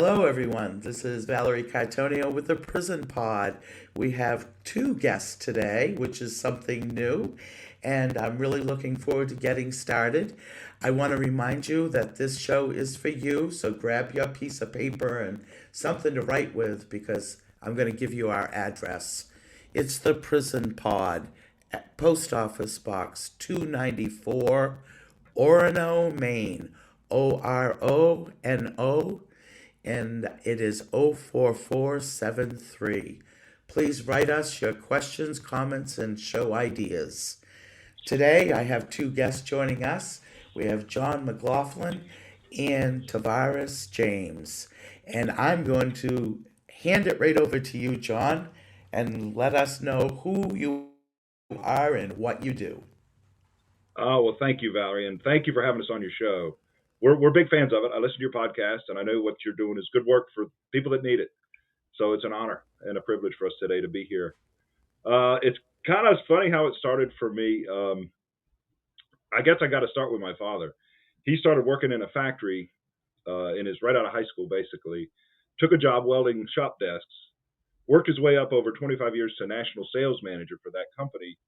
Hello, everyone. This is Valerie Cartonio with the Prison Pod. We have two guests today, which is something new, and I'm really looking forward to getting started. I want to remind you that this show is for you, so grab your piece of paper and something to write with because I'm going to give you our address. It's the Prison Pod, at Post Office Box 294, Orono, Maine. Orono, and it is 04473. Please write us your questions, comments, and show ideas. Today, I have two guests joining us. We have John McLaughlin and Tavares James. And I'm going to hand it right over to you, John, and let us know who you are and what you do. Oh, well, thank you, Valerie, and thank you for having us on your show. We're big fans of it. I listen to your podcast, and I know what you're doing is good work for people that need it. So it's an honor and a privilege for us today to be here. It's kind of funny how it started for me. I guess I got to start with my father. He started working in a factory in his right out of high school, basically. Took a job welding shop desks. Worked his way up over 25 years to national sales manager for that company,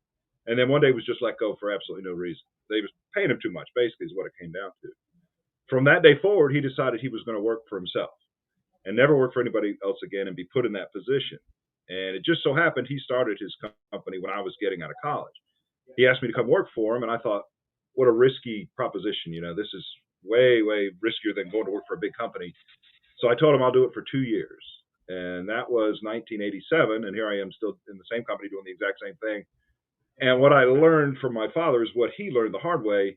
and then one day was just let go for absolutely no reason. They was paying him too much, basically, is what it came down to. From that day forward, he decided he was going to work for himself and never work for anybody else again and be put in that position. And it just so happened he started his company when I was getting out of college. He asked me to come work for him, and I thought, what a risky proposition. This is way, way riskier than going to work for a big company. So I told him I'll do it for 2 years. And that was 1987. And here I am still in the same company doing the exact same thing. And what I learned from my father is what he learned the hard way.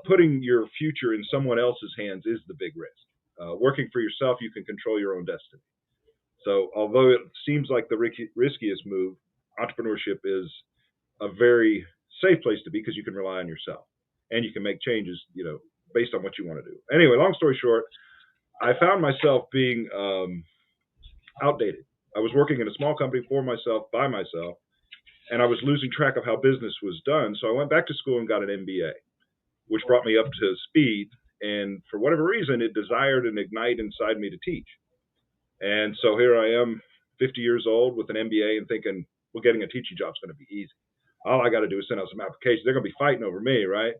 Putting your future in someone else's hands is the big risk. Working for yourself, you can control your own destiny. So, although it seems like the riskiest move, entrepreneurship is a very safe place to be because you can rely on yourself and you can make changes, based on what you want to do. Anyway, long story short, I found myself being outdated. I was working in a small company for myself, by myself, and I was losing track of how business was done. So I went back to school and got an MBA, which brought me up to speed. And for whatever reason, it desired and ignited inside me to teach. And so here I am, 50 years old with an MBA and thinking, well, getting a teaching job is going to be easy. All I got to do is send out some applications. They're going to be fighting over me, right?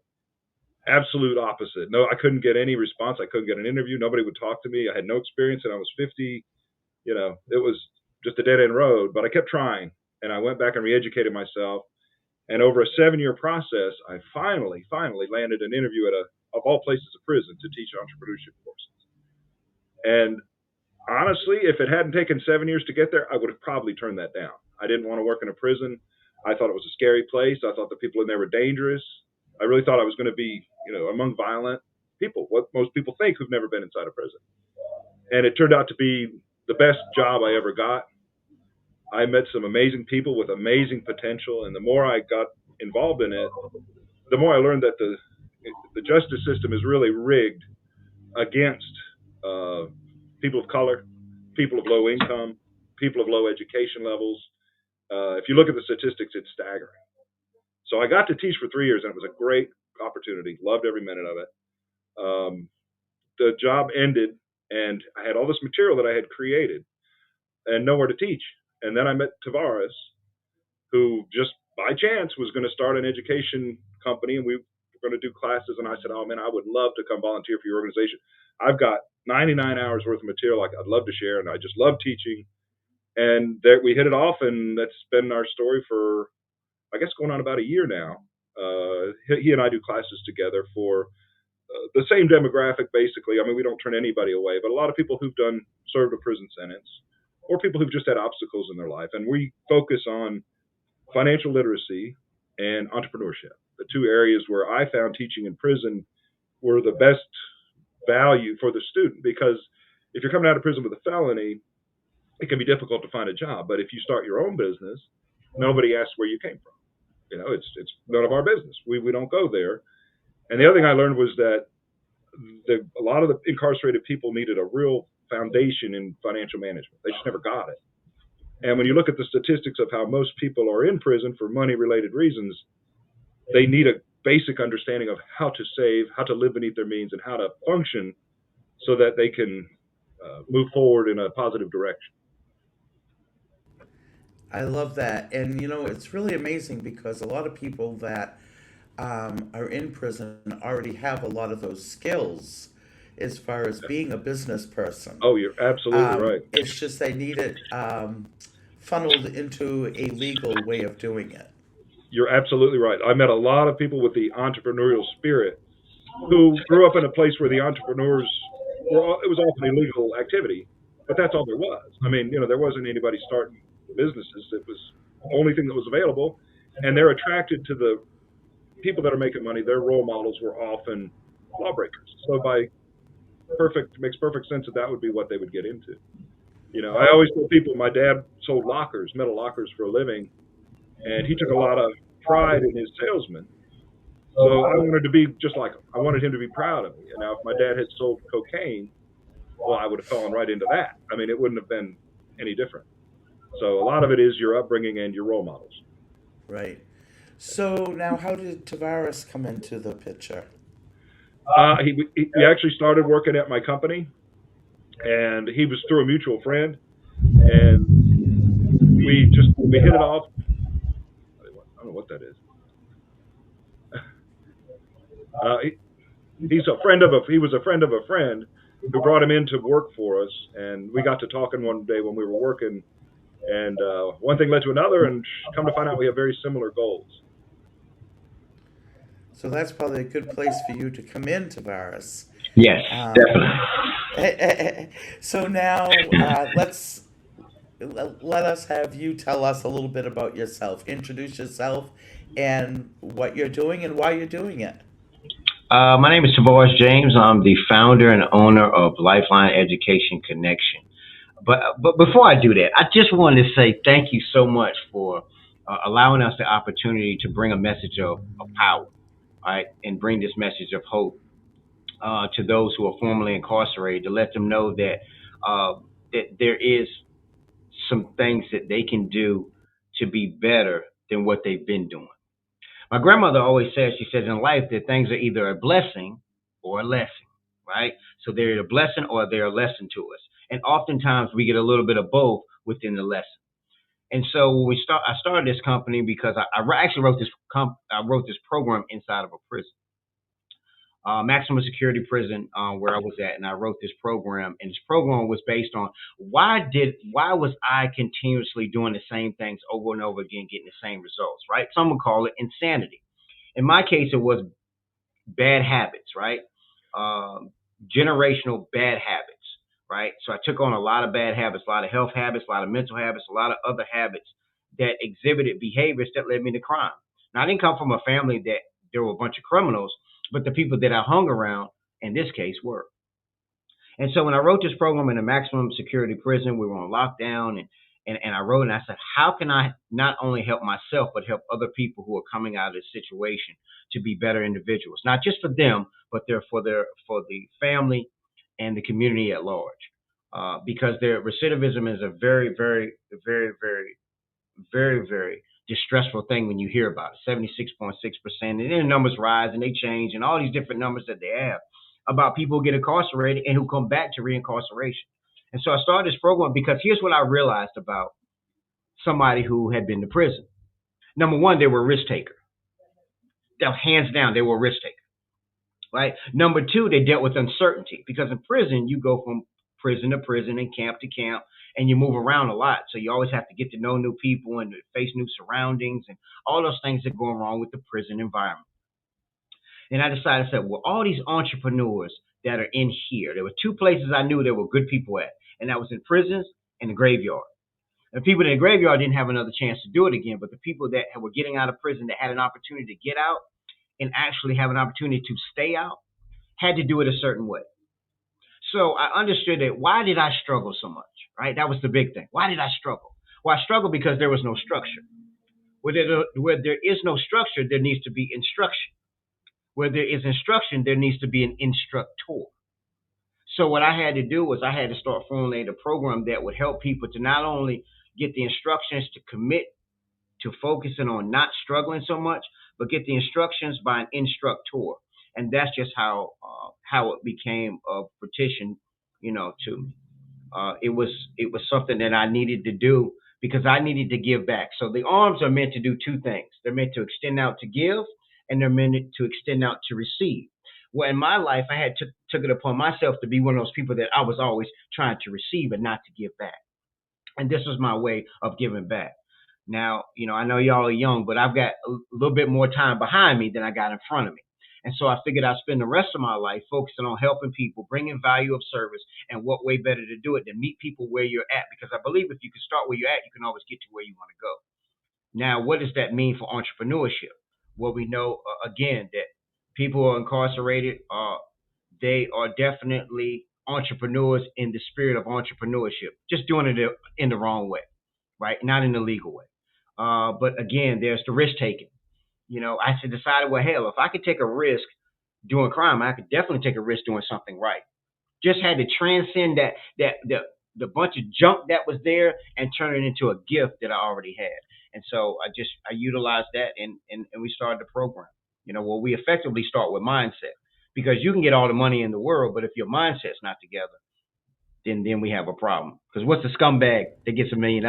Absolute opposite. No, I couldn't get any response. I couldn't get an interview. Nobody would talk to me. I had no experience and I was 50. It was just a dead end road, but I kept trying and I went back and re-educated myself. And over a 7-year process, I finally landed an interview at of all places, a prison to teach entrepreneurship courses. And honestly, if it hadn't taken 7 years to get there, I would have probably turned that down. I didn't want to work in a prison. I thought it was a scary place. I thought the people in there were dangerous. I really thought I was going to be, among violent people, what most people think who've never been inside a prison. And it turned out to be the best job I ever got. I met some amazing people with amazing potential, and the more I got involved in it, the more I learned that the justice system is really rigged against uh, people of color, people of low income, people of low education levels. If you look at the statistics, it's staggering. So I got to teach for 3 years, and it was a great opportunity. Loved every minute of it. The job ended, and I had all this material that I had created and nowhere to teach. And then I met Tavares, who just by chance was going to start an education company, and we were going to do classes. And I said, "Oh man, I would love to come volunteer for your organization. I've got 99 hours worth of material I'd love to share, and I just love teaching." And there, we hit it off, and that's been our story for, I guess, going on about a year now. He and I do classes together for the same demographic, basically. I mean, we don't turn anybody away, but a lot of people who've served a prison sentence, or people who've just had obstacles in their life. And we focus on financial literacy and entrepreneurship, the two areas where I found teaching in prison were the best value for the student. Because if you're coming out of prison with a felony, it can be difficult to find a job. But if you start your own business, nobody asks where you came from. It's none of our business. We don't go there. And the other thing I learned was that a lot of the incarcerated people needed a real foundation in financial management. They just never got it. And when you look at the statistics of how most people are in prison for money-related reasons, they need a basic understanding of how to save, how to live beneath their means, and how to function so that they can move forward in a positive direction. I love that. And it's really amazing because a lot of people that are in prison already have a lot of those skills as far as being a business person. Oh, you're absolutely right. It's just they need it funneled into a legal way of doing it. You're absolutely right. I met a lot of people with the entrepreneurial spirit who grew up in a place where the entrepreneurs it was often illegal activity, but that's all there was. I mean, there wasn't anybody starting businesses. It was the only thing that was available, and they're attracted to the people that are making money. Their role models were often lawbreakers. So by perfect makes perfect sense that would be what they would get into. I always tell people my dad sold lockers, metal lockers for a living, and he took a lot of pride in his salesman. So I wanted to be just like him. I wanted him to be proud of me. And now, if my dad had sold cocaine, well, I would have fallen right into that. I mean, it wouldn't have been any different. So a lot of it is your upbringing and your role models. Right. So now, how did Tavares come into the picture? He actually started working at my company, and he was through a mutual friend, and we hit it off. I don't know what that is. He was a friend of a friend who brought him in to work for us, and we got to talking one day when we were working, and one thing led to another, and come to find out we have very similar goals. So that's probably a good place for you to come in, Tavares. Yes, definitely. So now let us have you tell us a little bit about yourself. Introduce yourself and what you're doing and why you're doing it. My name is Tavares James. I'm the founder and owner of Lifeline Education Connection. But before I do that, I just wanted to say thank you so much for allowing us the opportunity to bring a message of power, right, and bring this message of hope to those who are formerly incarcerated, to let them know that there is some things that they can do to be better than what they've been doing. My grandmother always says, she says in life that things are either a blessing or a lesson, right? So they're a blessing or they're a lesson to us. And oftentimes we get a little bit of both within the lesson. And so when I started this company because I actually wrote this program inside of a prison, maximum security prison where I was at, and I wrote this program. And this program was based on why was I continuously doing the same things over and over again, getting the same results, right? Some would call it insanity. In my case, it was bad habits, right? Generational bad habits, right? So I took on a lot of bad habits, a lot of health habits, a lot of mental habits, a lot of other habits that exhibited behaviors that led me to crime. Now, I didn't come from a family that there were a bunch of criminals, but the people that I hung around, in this case, were. And so when I wrote this program in a maximum security prison, we were on lockdown, and I wrote and I said, how can I not only help myself, but help other people who are coming out of this situation to be better individuals, not just for them, but for the family and the community at large, because their recidivism is a very, very, very, very, very, very distressful thing when you hear about it. 76.6%, and then the numbers rise and they change, and all these different numbers that they have about people who get incarcerated and who come back to reincarceration. And so I started this program because here's what I realized about somebody who had been to prison. Number one, they were a risk taker. Hands down, they were a risk taker. Right? Number two, they dealt with uncertainty because in prison, you go from prison to prison and camp to camp, and you move around a lot. So you always have to get to know new people and face new surroundings and all those things that go wrong with the prison environment. And I decided, I said, well, all these entrepreneurs that are in here, there were two places I knew there were good people at, and that was in prisons and the graveyard. The people in the graveyard didn't have another chance to do it again, but the people that were getting out of prison that had an opportunity to get out and actually have an opportunity to stay out had to do it a certain way. So I understood that why did I struggle so much, right? That was the big thing. Why did I struggle? Well, I struggled because there was no structure. Where there is no structure, there needs to be instruction. Where there is instruction, there needs to be an instructor. So what I had to do was I had to start formulating a program that would help people to not only get the instructions to commit to focusing on not struggling so much, but get the instructions by an instructor. And that's just how it became a petition, to me. It was something that I needed to do because I needed to give back. So the arms are meant to do two things. They're meant to extend out to give, and they're meant to extend out to receive. Well, in my life, I had took it upon myself to be one of those people that I was always trying to receive and not to give back. And this was my way of giving back. Now, I know y'all are young, but I've got a little bit more time behind me than I got in front of me. And so I figured I'd spend the rest of my life focusing on helping people, bringing value of service, and what way better to do it than meet people where you're at. Because I believe if you can start where you're at, you can always get to where you want to go. Now, what does that mean for entrepreneurship? Well, we know, again, that people who are incarcerated, they are definitely entrepreneurs in the spirit of entrepreneurship, just doing it in the wrong way, right? Not in the legal way. But again, there's the risk taking. I decided, well, hell, if I could take a risk doing crime, I could definitely take a risk doing something right. Just had to transcend the bunch of junk that was there and turn it into a gift that I already had. And so I utilized that and we started the program. We effectively start with mindset, because you can get all the money in the world, but if your mindset's not together, then we have a problem. Because what's a scumbag that gets $1 million?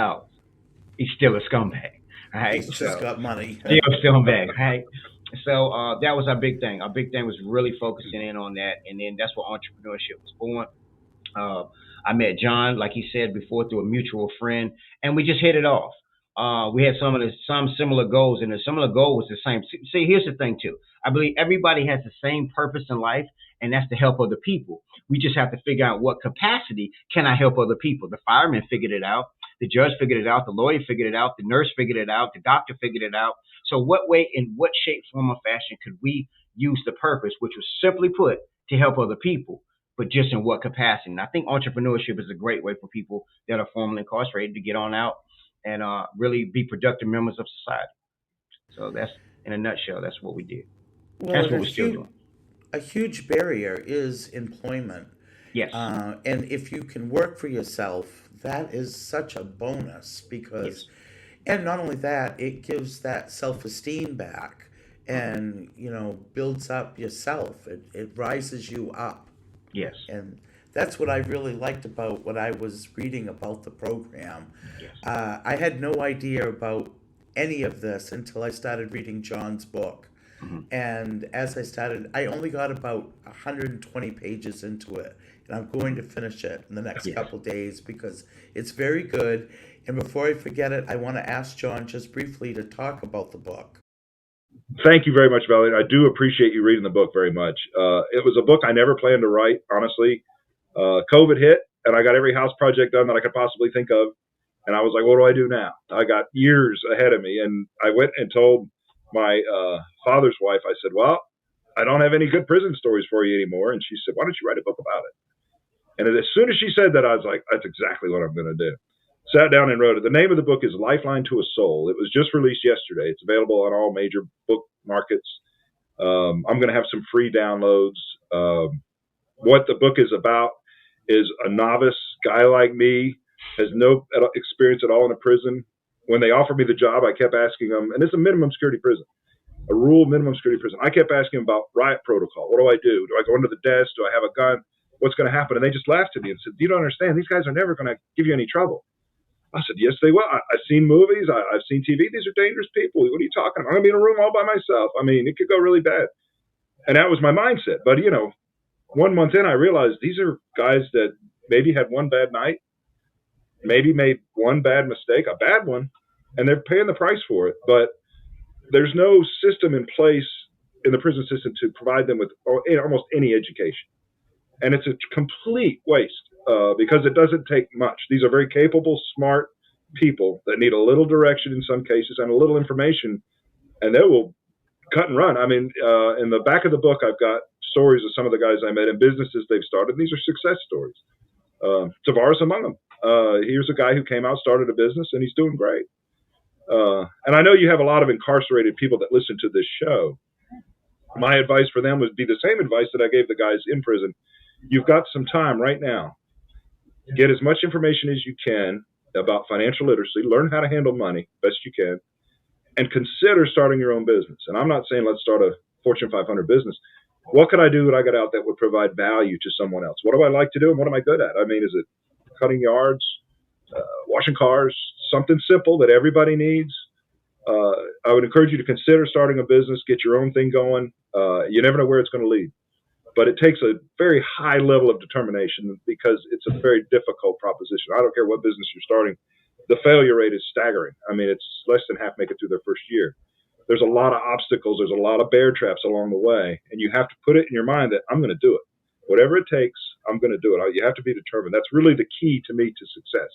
He's still a scumbag. Right? He's just got money. Still a scumbag, right? So that was our big thing. Our big thing was really focusing in on that, and then that's where entrepreneurship was born. I met John, like he said before, through a mutual friend, and we just hit it off. We had some similar goals, and the similar goal was the same. See, here's the thing too. I believe everybody has the same purpose in life, and that's to help other people. We just have to figure out what capacity can I help other people. The fireman figured it out. The judge figured it out. The lawyer figured it out. The nurse figured it out. The doctor figured it out. So what way, in what shape, form, or fashion could we use the purpose, which was simply put, to help other people, but just in what capacity? And I think entrepreneurship is a great way for people that are formerly incarcerated to get on out and really be productive members of society. So that's, in a nutshell, that's what we did. Well, That's what we're still doing. a huge barrier is employment. Yes. And if you can work for yourself, that is such a bonus because, and not only that, it gives that self-esteem back and, builds up yourself. It rises you up. Yes. And that's what I really liked about what I was reading about the program. Yes. I had no idea about any of this until I started reading John's book. Mm-hmm. And as I started, I only got about 120 pages into it. And I'm going to finish it in the next couple days because it's very good. And before I forget it, I want to ask John just briefly to talk about the book. Thank you very much, Valerie. I do appreciate you reading the book very much. It was a book I never planned to write, honestly. COVID hit, and I got every house project done that I could possibly think of. And I was like, what do I do now? I got years ahead of me. And I went and told my father's wife, I said, well, I don't have any good prison stories for you anymore. And she said, why don't you write a book about it? And as soon as she said that, I was like, that's exactly what I'm going to do. Sat down and wrote it. The name of the book is Lifeline to a Soul. It was just released yesterday. It's available on all major book markets. I'm going to have some free downloads. What the book is about is a novice guy like me, has no experience at all in a prison. When they offered me the job, I kept asking them, and it's a minimum security prison, a rural minimum security prison. I kept asking them about riot protocol. What do I do? Do I go under the desk? Do I have a gun? What's going to happen? And they just laughed at me and said, you don't understand. These guys are never going to give you any trouble. I said, yes, they will. I've seen movies. I've seen TV. These are dangerous people. What are you talking about? I'm going to be in a room all by myself. I mean, it could go really bad. And that was my mindset. But, 1 month in, I realized these are guys that maybe had one bad night, maybe made one bad mistake, a bad one, and they're paying the price for it. But there's no system in place in the prison system to provide them with almost any education. And it's a complete waste because it doesn't take much. These are very capable, smart people that need a little direction in some cases and a little information, and they will cut and run. I mean, in the back of the book, I've got stories of some of the guys I met and businesses they've started. These are success stories. Tavares among them. Here's a guy who came out, started a business, and he's doing great. And I know you have a lot of incarcerated people that listen to this show. My advice for them would be the same advice that I gave the guys in prison. You've got some time right now. Get as much information as you can about financial literacy. Learn how to handle money best you can. And consider starting your own business. And I'm not saying let's start a Fortune 500 business. What could I do when I got out that would provide value to someone else? What do I like to do and what am I good at? I mean, is it cutting yards, washing cars, something simple that everybody needs. I would encourage you to consider starting a business, get your own thing going. You never know where it's going to lead. But it takes a very high level of determination because it's a very difficult proposition. I don't care what business you're starting. The failure rate is staggering. I mean, it's less than half make it through their first year. There's a lot of obstacles. There's a lot of bear traps along the way. And you have to put it in your mind that I'm going to do it. Whatever it takes, I'm going to do it. You have to be determined. That's really the key to me to success.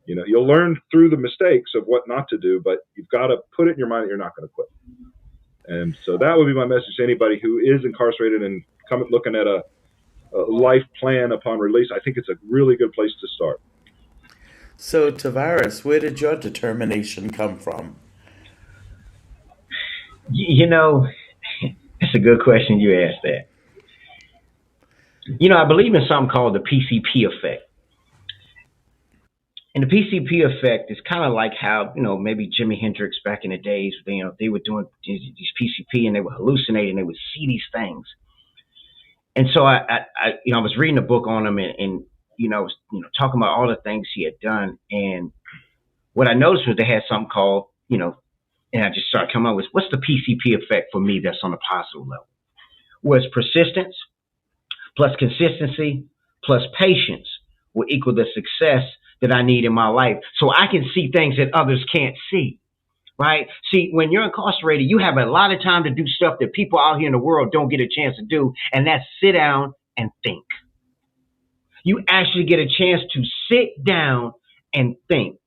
You know, you'll learn through the mistakes of what not to do, but you've got to put it in your mind that you're not going to quit. And so that would be my message to anybody who is incarcerated and looking at a life plan upon release. I think it's a really good place to start. So, Tavares, where did your determination come from? You know, it's a good question you asked that. You know, I believe in something called the PCP effect. And the PCP effect is kind of like how, you know, maybe Jimi Hendrix back in the days, you know, they were doing these PCP and they were hallucinating, they would see these things. And so I was reading a book on him and talking about all the things he had done. And what I noticed was they had something called, and I just started coming up with, what's the PCP effect for me that's on a positive level? Was persistence plus consistency plus patience will equal the success that I need in my life so I can see things that others can't see, right? See, when you're incarcerated, you have a lot of time to do stuff that people out here in the world don't get a chance to do, and that's sit down and think. You actually get a chance to sit down and think.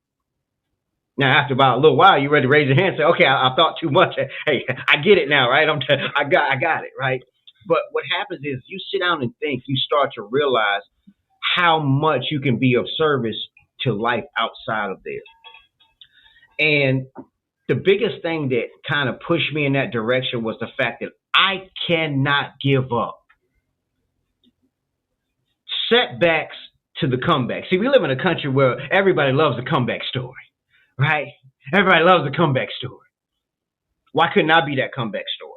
Now, after about a little while, you're ready to raise your hand and say, okay, I thought too much. Hey, I get it now, right? I got it, right? But what happens is you sit down and think, you start to realize how much you can be of service to life outside of there. And the biggest thing that kind of pushed me in that direction was the fact that I cannot give up. Setbacks to the comeback. See, we live in a country where everybody loves a comeback story, right? Everybody loves a comeback story. Why couldn't I be that comeback story?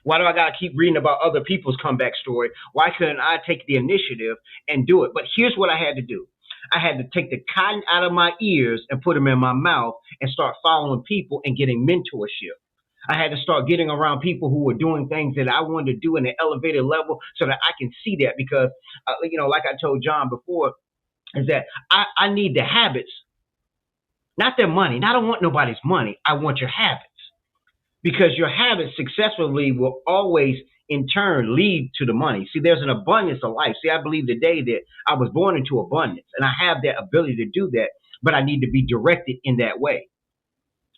Why do I got to keep reading about other people's comeback story? Why couldn't I take the initiative and do it? But here's what I had to do. I had to take the cotton out of my ears and put them in my mouth and start following people and getting mentorship. I had to start getting around people who were doing things that I wanted to do in an elevated level so that I can see that because, like I told John before, is that I need the habits, not their money. I don't want nobody's money. I want your habits because your habits successfully will always in turn lead to the money. See, there's an abundance of life. See, I believe today that I was born into abundance and I have that ability to do that, but I need to be directed in that way.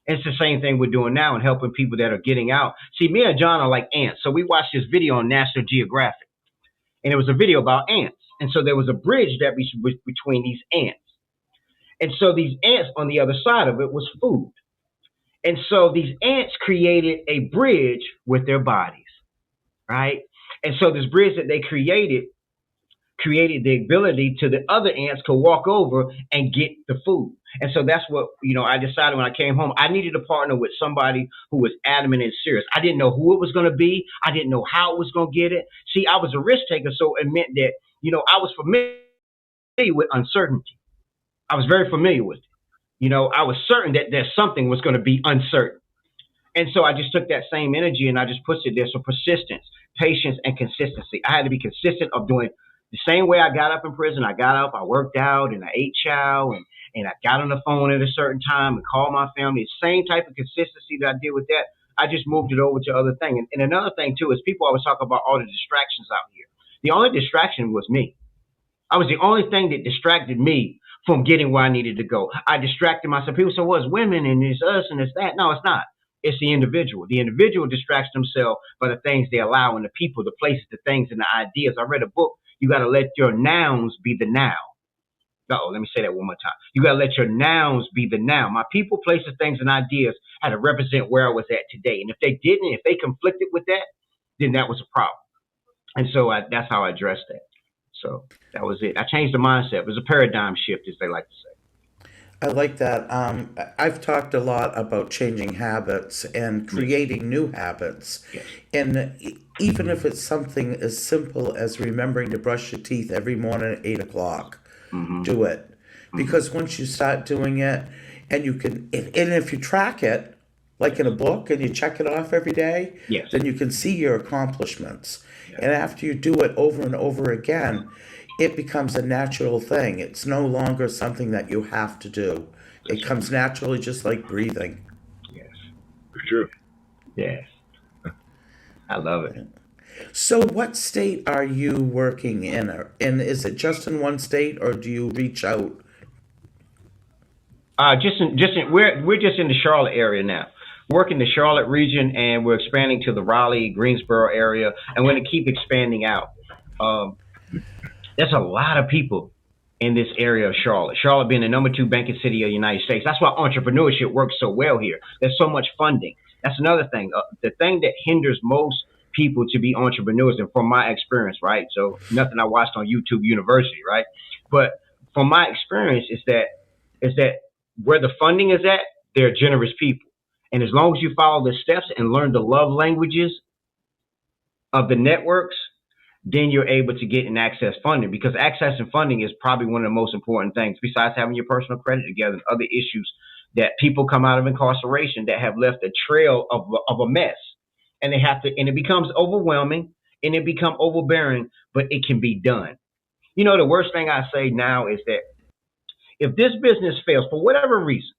And it's the same thing we're doing now and helping people that are getting out. See, me and John are like ants. So we watched this video on National Geographic and it was a video about ants. And so there was a bridge that was between these ants. And so these ants on the other side of it was food. And so these ants created a bridge with their bodies. Right? And so this bridge that they created the ability to the other ants could walk over and get the food. And so that's what, I decided when I came home, I needed to partner with somebody who was adamant and serious. I didn't know who it was going to be. I didn't know how it was going to get it. See, I was a risk taker. So it meant that, I was familiar with uncertainty. I was very familiar with it. I was certain that there's something was going to be uncertain. And so I just took that same energy and I just put it there. So persistence, patience, and consistency. I had to be consistent of doing the same way I got up in prison. I got up, I worked out, and I ate chow, and I got on the phone at a certain time and called my family. The same type of consistency that I did with that, I just moved it over to other thing. And another thing, too, is people always talk about all the distractions out here. The only distraction was me. I was the only thing that distracted me from getting where I needed to go. I distracted myself. People say, well, it's women and it's us and it's that. No, it's not. It's the individual. The individual distracts themselves by the things they allow and the people, the places, the things, and the ideas. I read a book. You got to let your nouns be the now. Let me say that one more time. You got to let your nouns be the now. My people, places, things, and ideas had to represent where I was at today. And if they didn't, if they conflicted with that, then that was a problem. And so that's how I addressed that. So that was it. I changed the mindset. It was a paradigm shift, as they like to say. I like that. I've talked a lot about changing habits and creating new habits. Yes. And even if it's something as simple as remembering to brush your teeth every morning at 8 o'clock, do it. Because once you start doing it, and you can, and if you track it, like in a book, and you check it off every day, Yes. then you can see your accomplishments. And after you do it over and over again, it becomes a natural thing. It's no longer something that you have to do. It comes naturally, just like breathing. Yes. For sure. Yes. I love it. So what state are you working in? And is it just in one state, or do you reach out? We're just in the Charlotte area now. Working the Charlotte region, and we're expanding to the Raleigh, Greensboro area, and we're going to keep expanding out. There's a lot of people in this area of Charlotte. Charlotte being the number 2 banking city of the United States. That's why entrepreneurship works so well here. There's so much funding. That's another thing. The thing that hinders most people to be entrepreneurs, and from my experience, right? So nothing I watched on YouTube University, right? But from my experience is that where the funding is at, they're generous people. And as long as you follow the steps and learn the love languages of the networks, then you're able to get and access funding, because accessing funding is probably one of the most important things, besides having your personal credit together and other issues that people come out of incarceration that have left a trail of a mess. And it becomes overwhelming and it becomes overbearing, but it can be done. You know, the worst thing I say now is that if this business fails for whatever reason,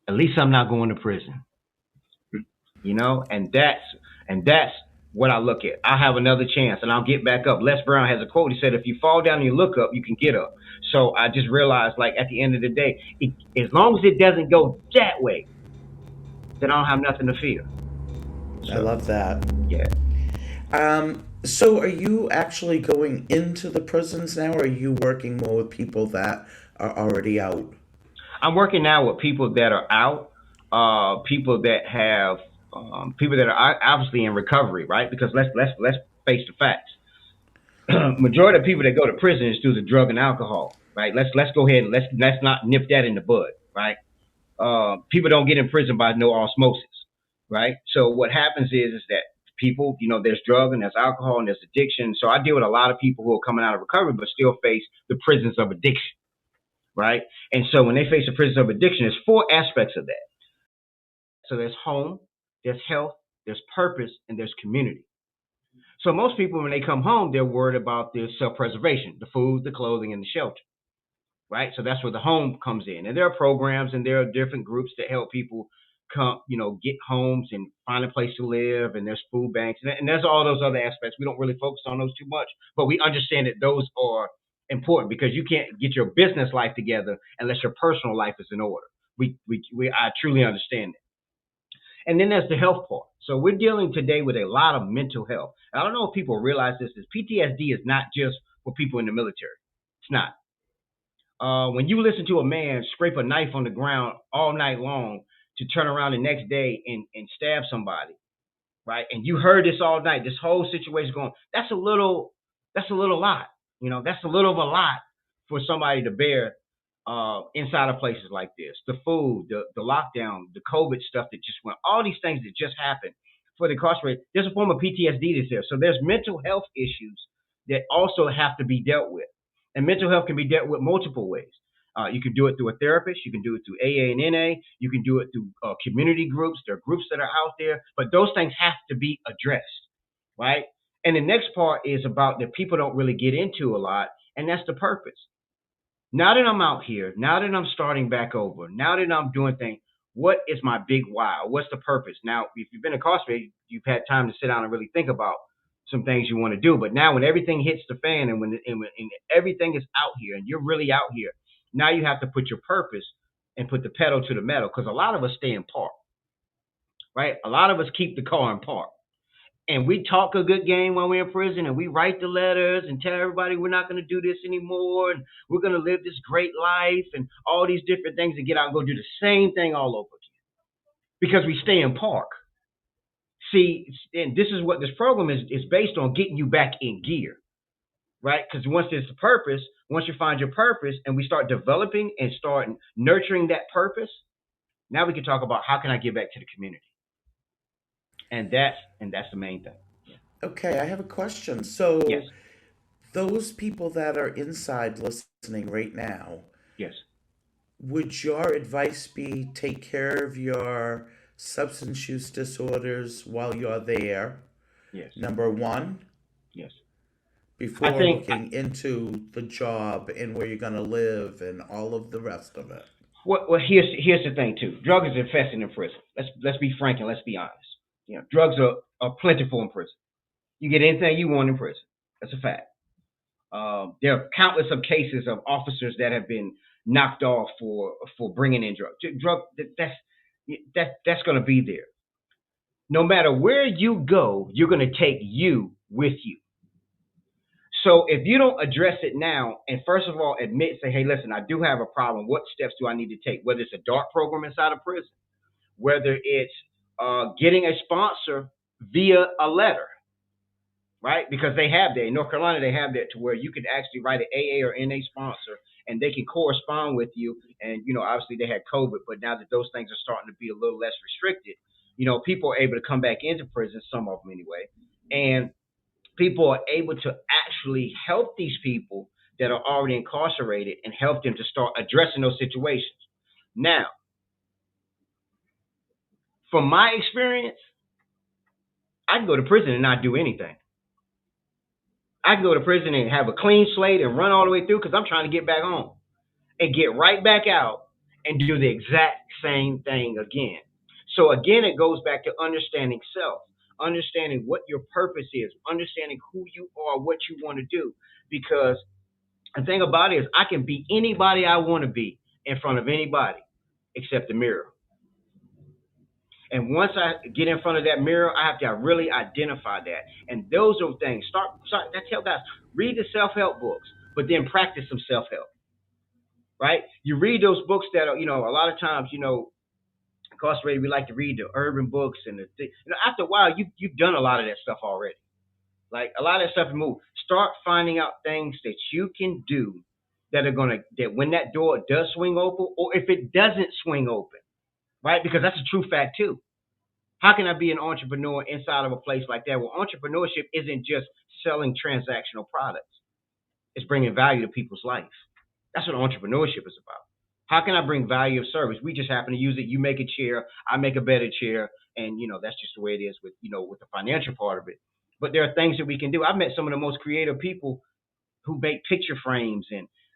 at least I'm not going to prison. You know, and that's what I look at. I have another chance and I'll get back up. Les Brown has a quote. He said, if you fall down and you look up, you can get up. So I just realized, like, at the end of the day, as long as it doesn't go that way, then I don't have nothing to fear. I love that. Yeah. So are you actually going into the prisons now, or are you working more with people that are already out? I'm working now with people that are out, people that are obviously in recovery, right? Because let's face the facts. Majority of people that go to prison is through the drug and alcohol, right? Let's go ahead and let's not nip that in the bud, right? People don't get in prison by no osmosis, right? So what happens is that people, you know, there's drug and there's alcohol and there's addiction. So I deal with a lot of people who are coming out of recovery but still face the prisons of addiction, right? And so when they face the prisons of addiction, there's 4 aspects of that. So there's home, there's health, there's purpose, and there's community. So most people, when they come home, they're worried about their self-preservation, the food, the clothing, and the shelter, right? So that's where the home comes in. And there are programs and there are different groups that help people come, you know, get homes and find a place to live, and there's food banks, and there's all those other aspects. We don't really focus on those too much, but we understand that those are important, because you can't get your business life together unless your personal life is in order. I truly understand that. And then there's the health part. So we're dealing today with a lot of mental health. I don't know if people realize this, is PTSD is not just for people in the military. It's not. When you listen to a man scrape a knife on the ground all night long to turn around the next day and stab somebody, right? And you heard this all night, this whole situation going, that's a little lot. You know, that's a little of a lot for somebody to bear inside of places like this. The food, the lockdown, the COVID stuff that just went, all these things that just happened for the incarcerated, there's a form of PTSD that's there. So there's mental health issues that also have to be dealt with. And mental health can be dealt with multiple ways. You can do it through a therapist. You can do it through AA and NA. You can do it through community groups. There are groups that are out there, but those things have to be addressed, right? And the next part is about that people don't really get into a lot, and that's the purpose. Now that I'm out here, now that I'm starting back over, now that I'm doing things, what is my big why? What's the purpose? Now, if you've been incarcerated, you've had time to sit down and really think about some things you want to do. But now when everything hits the fan and when everything is out here and you're really out here, now you have to put your purpose and put the pedal to the metal, because a lot of us stay in park, right? A lot of us keep the car in park. And we talk a good game while we're in prison, and we write the letters and tell everybody we're not going to do this anymore, and we're going to live this great life and all these different things, and get out and go do the same thing all over again because we stay in park. See, and this is what this program is based on, getting you back in gear, right? Because once there's a purpose, once you find your purpose and we start developing and start nurturing that purpose, now we can talk about how can I give back to the community. And that's the main thing. Okay, I have a question. So yes. Those people that are inside listening right now, Yes. would your advice be take care of your substance use disorders while you're there, Yes. number one, Yes. I before think looking into the job and where you're going to live and all of the rest of it? well, here's the thing too. Drug is infested in prison. Let's be frank and let's be honest. Drugs are plentiful in prison. You get anything you want in prison. That's a fact. There are countless of cases of officers that have been knocked off for bringing in drugs. That's going to be there. No matter where you go, you're going to take you with you. So if you don't address it now, and first of all admit, say, hey, listen, I do have a problem. What steps do I need to take? Whether it's a DART program inside of prison, whether it's getting a sponsor via a letter, right? Because they have that. In North Carolina, they have that to where you can actually write an AA or NA sponsor and they can correspond with you. And, obviously they had COVID, but now that those things are starting to be a little less restricted, people are able to come back into prison, some of them anyway. And people are able to actually help these people that are already incarcerated and help them to start addressing those situations. Now, from my experience, I can go to prison and not do anything. I can go to prison and have a clean slate and run all the way through because I'm trying to get back home and get right back out and do the exact same thing again. So again, it goes back to understanding self, understanding what your purpose is, understanding who you are, what you want to do. Because the thing about it is I can be anybody I want to be in front of anybody except the mirror. And once I get in front of that mirror, I have to really identify that. And those are things. I tell guys, read the self-help books, but then practice some self-help, right? You read those books that are, a lot of times, incarcerated, we like to read the urban books and after a while, you've done a lot of that stuff already. Like a lot of that stuff is moved. Start finding out things that you can do that when that door does swing open, or if it doesn't swing open, right? Because that's a true fact too. How can I be an entrepreneur inside of a place like that? Well, entrepreneurship isn't just selling transactional products. It's bringing value to people's life. That's what entrepreneurship is about. How can I bring value of service? We just happen to use it. You make a chair, I make a better chair, and that's just the way it is with the financial part of it. But there are things that we can do. I've met some of the most creative people who make picture frames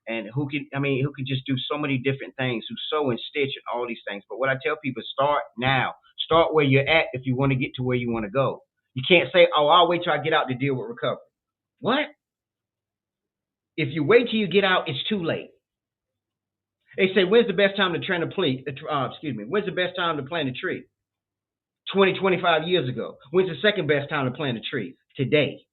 and who can just do so many different things, who sew and stitch and all these things. But what I tell people is start now. Start where you're at if you want to get to where you want to go. You can't say, oh, I'll wait till I get out to deal with recovery. What? If you wait till you get out, it's too late. They say, when's the best time to when's the best time to plant a tree? 20, 25 years ago. When's the second best time to plant a tree? Today.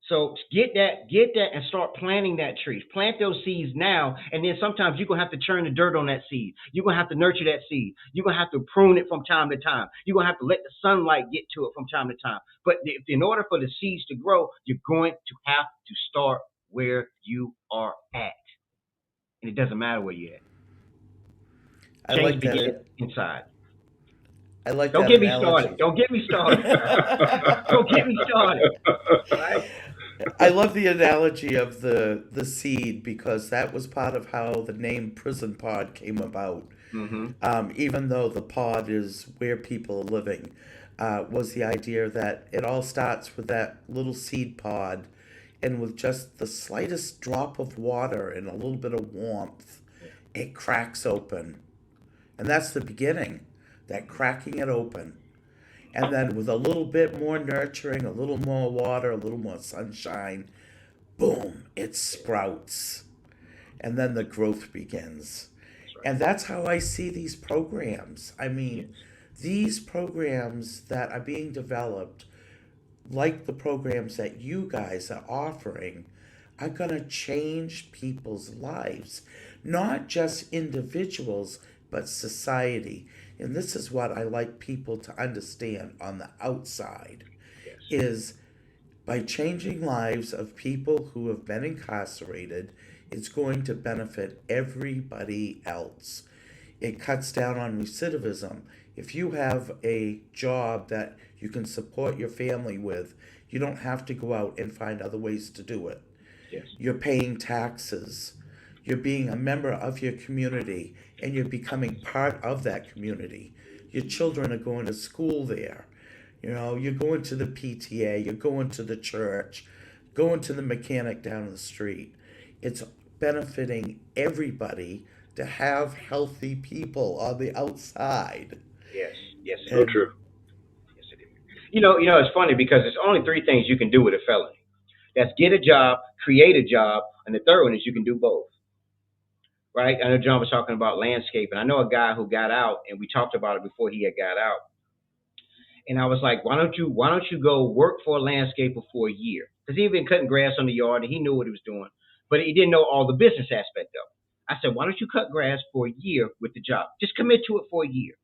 So get that and start planting that tree. Plant those seeds now, and then sometimes you're going to have to turn the dirt on that seed. You're going to have to nurture that seed. You're going to have to prune it from time to time. You're going to have to let the sunlight get to it from time to time. But in order for the seeds to grow, you're going to have to start where you are at. And it doesn't matter where you're at. I Change like begins that. inside. I like Don't that get me analogy. started. Don't get me started. Don't get me started. Right? I love the analogy of the seed because that was part of how the name Prison Pod came about. Mm-hmm. Even though the pod is where people are living, was the idea that it all starts with that little seed pod, and with just the slightest drop of water and a little bit of warmth, it cracks open. And that's the beginning, that cracking it open. And then with a little bit more nurturing, a little more water, a little more sunshine, boom, it sprouts. And then the growth begins. Right. And that's how I see these programs. I mean, these programs that are being developed, like the programs that you guys are offering, are going to change people's lives. Not just individuals, but society. And this is what I like people to understand on the outside, is by changing lives of people who have been incarcerated, it's going to benefit everybody else. It cuts down on recidivism. If you have a job that you can support your family with, You don't have to go out and find other ways to do it. Yes. You're paying taxes. You're being a member of your community, and you're becoming part of that community. Your children are going to school there. You're going to the PTA, you're going to the church, going to the mechanic down the street. It's benefiting everybody to have healthy people on the outside. Yes. Yes. So true. Yes, it is. It's funny because there's only three things you can do with a felony. That's get a job, create a job, and the third one is you can do both. Right? I know John was talking about landscaping. I know a guy who got out, and we talked about it before he had got out. And I was like, why don't you go work for a landscaper for a year? Because he'd been cutting grass on the yard and he knew what he was doing, but he didn't know all the business aspect of it. I said, why don't you cut grass for a year with the job? Just commit to it for a year,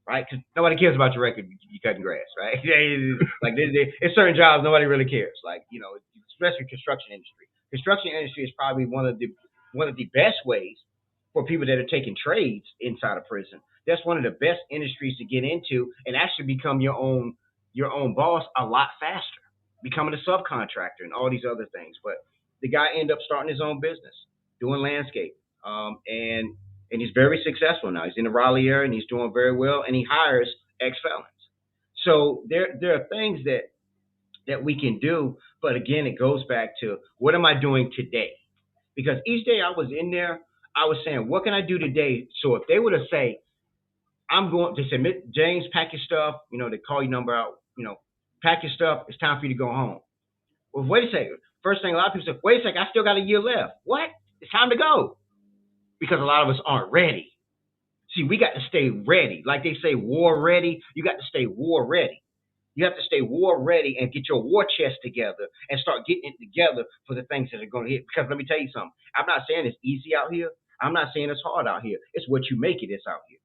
right? Because nobody cares about your record. You cutting grass, right? It's certain jobs nobody really cares. Especially construction industry. Construction industry is probably one of the best ways for people that are taking trades inside of prison. That's one of the best industries to get into and actually become your own boss a lot faster, becoming a subcontractor and all these other things. But the guy ended up starting his own business, doing landscape, and he's very successful now. He's in the Raleigh area and he's doing very well, and he hires ex-felons. So there are things that we can do, but again, it goes back to what am I doing today? Because each day I was in there, I was saying, what can I do today? So if they were to say, I'm going to say, James, pack your stuff, they call your number out, pack your stuff, it's time for you to go home. Well, wait a second. First thing a lot of people say, wait a second, I still got a year left. What? It's time to go. Because a lot of us aren't ready. See, we got to stay ready. Like they say, war ready, you got to stay war ready. You have to stay war ready and get your war chest together and start getting it together for the things that are going to hit. Because let me tell you something. I'm not saying it's easy out here. I'm not saying it's hard out here. It's what you make it is out here.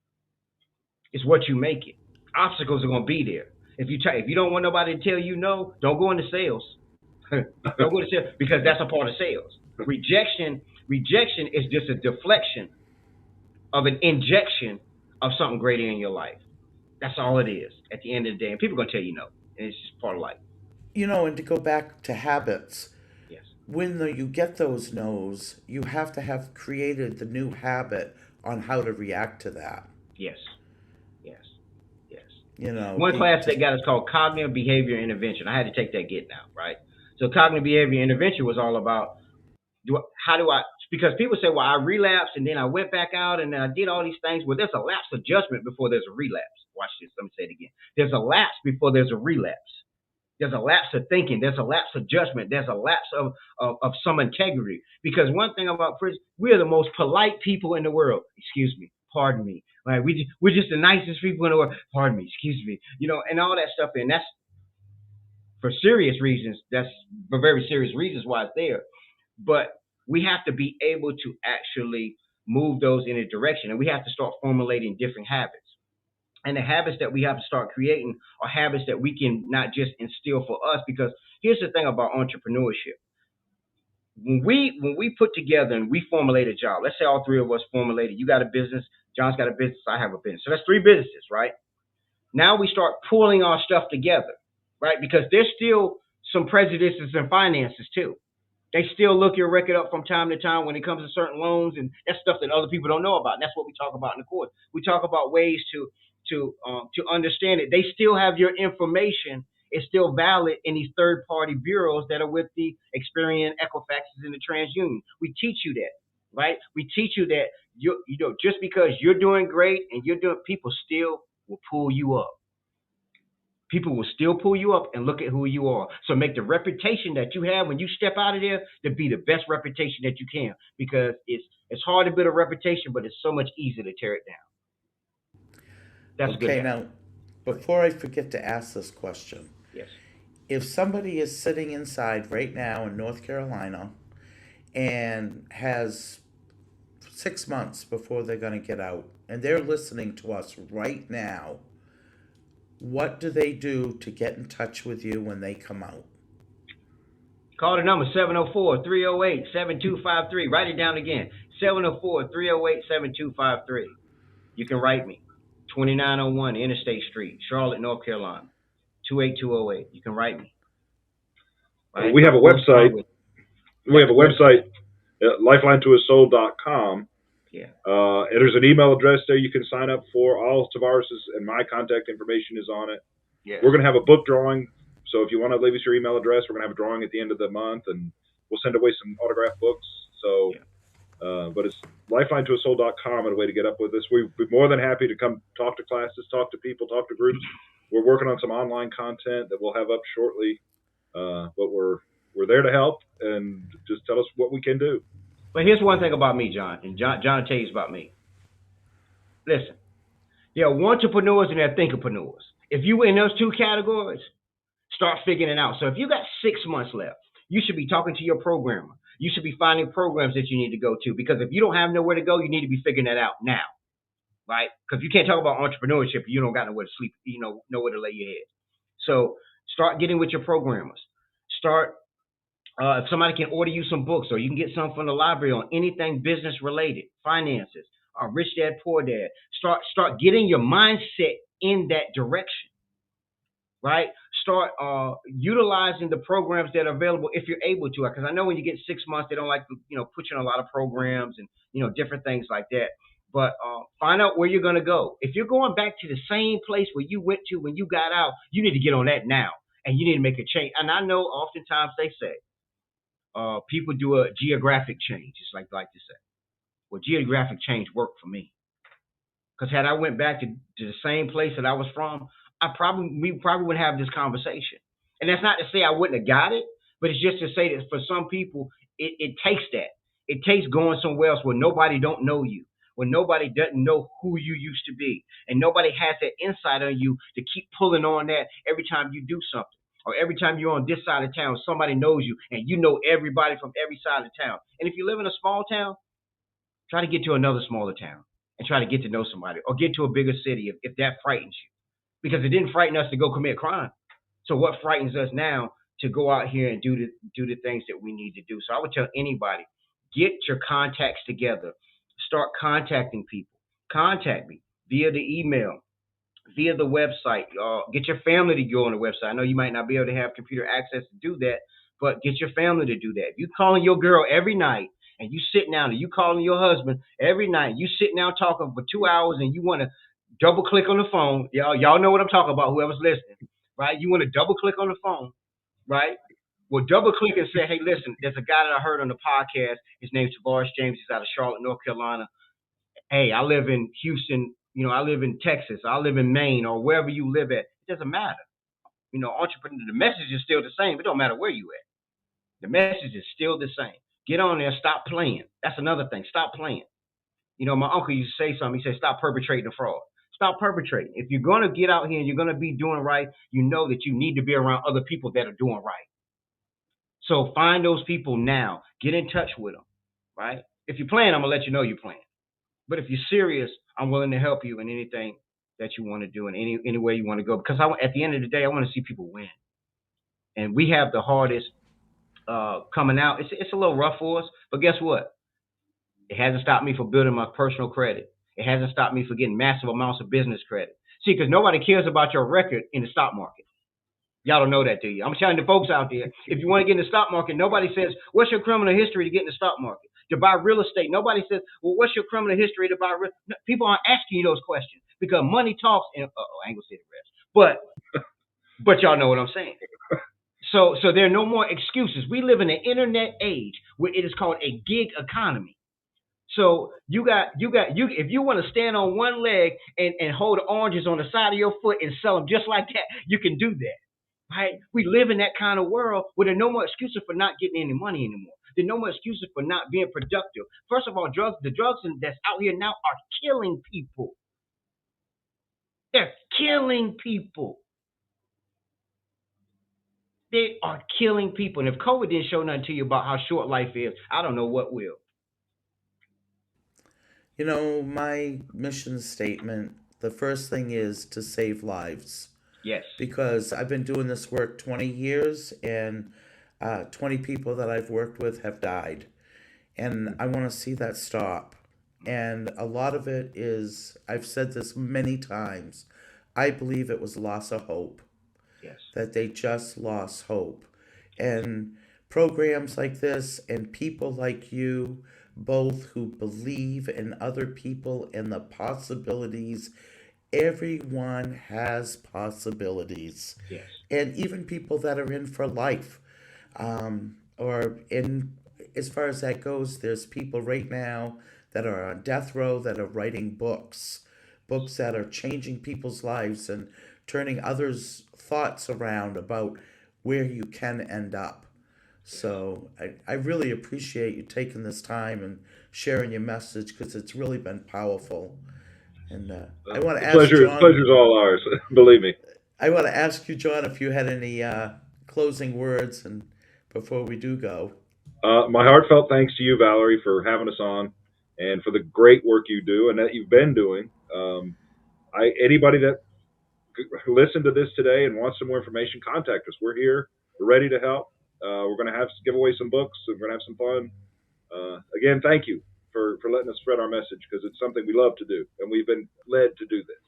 It's what you make it. Obstacles are going to be there. If you don't want nobody to tell you no, don't go into sales. Don't go into sales because that's a part of sales. Rejection is just a deflection of an injection of something greater in your life. That's all it is at the end of the day. And people are going to tell you no. And it's just part of life. And to go back to habits, Yes. when you get those no's, you have to have created the new habit on how to react to that. Yes. Yes. One class they got is called Cognitive Behavior Intervention. I had to take that get now, right? So cognitive behavior intervention was all about because people say, well, I relapsed and then I went back out and then I did all these things. Well, there's a lapse of judgment before there's a relapse. Watch this. Let me say it again. There's a lapse before there's a relapse. There's a lapse of thinking. There's a lapse of judgment. There's a lapse of some integrity. Because one thing about prison, we are the most polite people in the world. Excuse me. Pardon me. Like we're just the nicest people in the world. Pardon me. Excuse me. And all that stuff. And that's for serious reasons. That's for very serious reasons why it's there. But we have to be able to actually move those in a direction. And we have to start formulating different habits. And the habits that we have to start creating are habits that we can not just instill for us. Because here's the thing about entrepreneurship. When we put together and we formulate a job, let's say all three of us formulated, you got a business, John's got a business, I have a business. So that's three businesses, right? Now we start pulling our stuff together, right? Because there's still some prejudices in finances too. They still look your record up from time to time when it comes to certain loans, and that's stuff that other people don't know about. And that's what we talk about in the course. We talk about ways to understand it. They still have your information. It's still valid in these third-party bureaus that are with the Experian, Equifaxes, and the TransUnion. We teach you that, right? We teach you that just because you're doing great and people still will pull you up. People will still pull you up and look at who you are. So make the reputation that you have when you step out of there to be the best reputation that you can, because it's hard to build a reputation, but it's so much easier to tear it down. That's okay, good. Now, before I forget to ask this question. Yes. If somebody is sitting inside right now in North Carolina and has 6 months before they're going to get out, and they're listening to us right now, what do they do to get in touch with you when they come out? Call the number 704-308-7253. Write it down again. 704-308-7253. You can write me. 2901 Interstate St, Charlotte, North Carolina. 28208. You can write me. right? We have a We'll start website. with We have a website. website, lifelinetoasoul.com. Yeah. And there's an email address there you can sign up for. All Tavares's and my contact information is on it. Yeah. We're going to have a book drawing. So if you want to leave us your email address, we're going to have a drawing at the end of the month, and we'll send away some autographed books. So, but it's lifelinetoasoul.com and a way to get up with us. We'd be more than happy to come talk to classes, talk to people, talk to groups. We're working on some online content that we'll have up shortly. But we're there to help, and just tell us what we can do. But here's one thing about me, John, and John will tell you about me. Listen, there are entrepreneurs and there are thinkpreneurs. If you in those two categories, start figuring it out. So if you got 6 months left, you should be talking to your programmer. You should be finding programs that you need to go to, because if you don't have nowhere to go, you need to be figuring that out now, right? Because you can't talk about entrepreneurship if you don't got nowhere to sleep, nowhere to lay your head. So start getting with your programmers. Start. If somebody can order you some books, or you can get some from the library on anything business related, finances, Rich Dad Poor Dad. Start getting your mindset in that direction, right? Start utilizing the programs that are available if you're able to. Because I know when you get 6 months, they don't like to put you in a lot of programs and different things like that. But find out where you're going to go. If you're going back to the same place where you went to when you got out, you need to get on that now, and you need to make a change. And I know oftentimes they say, people do a geographic change, just like to say. Well, geographic change worked for me, because had I went back to the same place that I was from, we probably would have this conversation. And that's not to say I wouldn't have got it, but it's just to say that for some people, it takes that. It takes going somewhere else where nobody don't know you, where nobody doesn't know who you used to be, and nobody has that insight on you to keep pulling on that every time you do something. Or every time you're on this side of town, somebody knows you, and you know everybody from every side of town. And if you live in a small town, try to get to another smaller town and try to get to know somebody, or get to a bigger city if that frightens you. Because it didn't frighten us to go commit crime. So what frightens us now to go out here and do the things that we need to do? So I would tell anybody, get your contacts together. Start contacting people. Contact me via the email, via the website. Get your family to go on the website. I know you might not be able to have computer access to do that, but get your family to do that. If you calling your girl every night, and you sitting down, and you calling your husband every night, you sitting down talking for 2 hours, and you want to double click on the phone. Y'all know what I'm talking about, whoever's listening, right? You want to double click on the phone, right? Well, double click and say, hey, listen, there's a guy that I heard on the podcast. His name's Tavares James. He's out of Charlotte, North Carolina. Hey, I live in Houston. I live in Texas. I live in Maine, or wherever you live at. It doesn't matter. Entrepreneur, the message is still the same. It don't matter where you at. The message is still the same. Get on there. Stop playing. That's another thing. Stop playing. My uncle used to say something. He said, stop perpetrating the fraud. Stop perpetrating. If you're going to get out here and you're going to be doing right, you know that you need to be around other people that are doing right. So find those people now. Get in touch with them, right? If you're playing, I'm going to let you know you're playing. But if you're serious, I'm willing to help you in anything that you want to do, in any way you want to go. Because at the end of the day, I want to see people win. And we have the hardest coming out. It's a little rough for us, but guess what? It hasn't stopped me from building my personal credit. It hasn't stopped me from getting massive amounts of business credit. See, because nobody cares about your record in the stock market. Y'all don't know that, do you? I'm telling the folks out there, if you want to get in the stock market, nobody says, what's your criminal history to get in the stock market? To buy real estate, nobody says, well, what's your criminal history to buy real estate? No, people aren't asking you those questions, because money talks. And I ain't going to say the rest. But y'all know what I'm saying. So there are no more excuses. We live in an internet age where it is called a gig economy. So you if you want to stand on one leg and hold oranges on the side of your foot and sell them just like that, you can do that, right? We live in that kind of world where there are no more excuses for not getting any money anymore. There are no more excuses for not being productive. First of all, the drugs that's out here now are killing people. They're killing people. They are killing people. And if COVID didn't show nothing to you about how short life is, I don't know what will. My mission statement, the first thing is to save lives. Yes. Because I've been doing this work 20 years, and 20 people that I've worked with have died. And I want to see that stop. And a lot of it is, I've said this many times, I believe it was loss of hope. Yes. That they just lost hope. And programs like this and people like you, both who believe in other people and the possibilities. Everyone has possibilities. Yes. And even people that are in for life. Or in as far as that goes, there's people right now that are on death row that are writing books that are changing people's lives and turning others' thoughts around about where you can end up. So I really appreciate you taking this time and sharing your message because it's really been powerful. And I want to The ask John. pleasure's all ours. Believe me. I want to ask you, John, if you had any closing words, and before we do go. My heartfelt thanks to you, Valerie, for having us on and for the great work you do and that you've been doing. Anybody that listened to this today and wants some more information, contact us. We're here. We're ready to help. We're going to give away some books. We're going to have some fun. Again, thank you for letting us spread our message because it's something we love to do and we've been led to do this.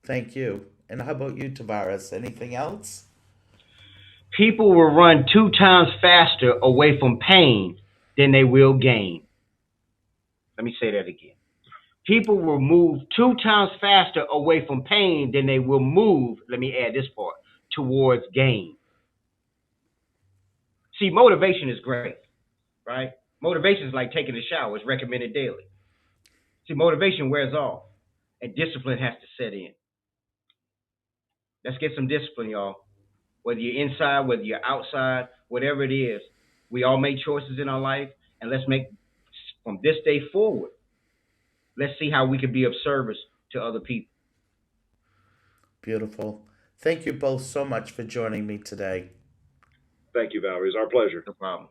Thank you. And how about you, Tavares? Anything else? People will run 2 times faster away from pain than they will gain. Let me say that again. People will move 2 times faster away from pain than they will move, let me add this part, towards gain. See, motivation is great, right? Motivation is like taking a shower. It's recommended daily. See, motivation wears off, and discipline has to set in. Let's get some discipline, y'all. Whether you're inside, whether you're outside, whatever it is, we all make choices in our life, and let's make, from this day forward, let's see how we can be of service to other people. Beautiful. Thank you both so much for joining me today. Thank you, Valerie. It's our pleasure. No problem.